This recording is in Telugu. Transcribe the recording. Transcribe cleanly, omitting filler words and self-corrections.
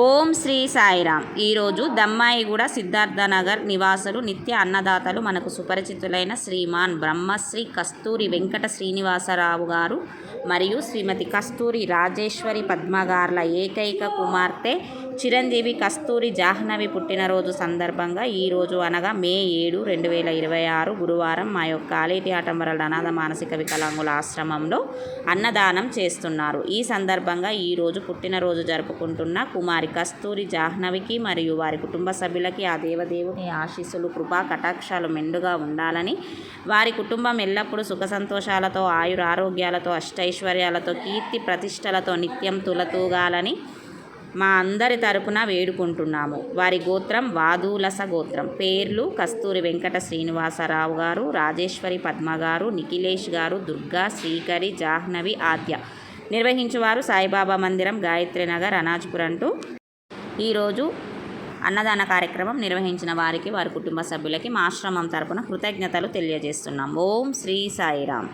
ఓం శ్రీ సాయిరామ్. ఈరోజు దమ్మాయిగూడ సిద్ధార్థనగర్ నివాసులు నిత్య అన్నదాతలు మనకు సుపరిచితులైన శ్రీమాన్ బ్రహ్మశ్రీ కస్తూరి వెంకట శ్రీనివాసరావు గారు మరియు శ్రీమతి కస్తూరి రాజేశ్వరి పద్మగార్ల ఏకైక కుమార్తె చిరంజీవి కస్తూరి జాహ్నవి పుట్టినరోజు సందర్భంగా ఈరోజు అనగా మే 7, 2026 గురువారం మా యొక్క ఆలేటి ఆటంబరల అనాథ మానసిక వికలాంగుల ఆశ్రమంలో అన్నదానం చేస్తున్నారు. ఈ సందర్భంగా ఈరోజు పుట్టినరోజు జరుపుకుంటున్న కుమారి కస్తూరి జాహ్నవికి మరియు వారి కుటుంబ సభ్యులకి ఆ దేవదేవుని ఆశీస్సులు కృపా కటాక్షాలు మెండుగా ఉండాలని, వారి కుటుంబం ఎల్లప్పుడూ సుఖ సంతోషాలతో ఆయురారోగ్యాలతో అష్టైశ్వర్యాలతో కీర్తి ప్రతిష్టలతో నిత్యం తులతూగాలని మా అందరి తరపున వేడుకుంటున్నాము. వారి గోత్రం వాదూలస గోత్రం. పేర్లు కస్తూరి వెంకట శ్రీనివాసరావు గారు, రాజేశ్వరి పద్మ గారు, నిఖిలేష్ గారు, దుర్గా, శ్రీకరి, జాహ్నవి, ఆద్య. నిర్వహించువారు సాయిబాబా మందిరం, గాయత్రీనగర్, అనాజ్పురం 2. ఈరోజు అన్నదాన కార్యక్రమం నిర్వహించిన వారికి వారి కుటుంబ సభ్యులకి మా ఆశ్రమం తరపున కృతజ్ఞతలు తెలియజేస్తున్నాం. ఓం శ్రీ సాయిరామ్.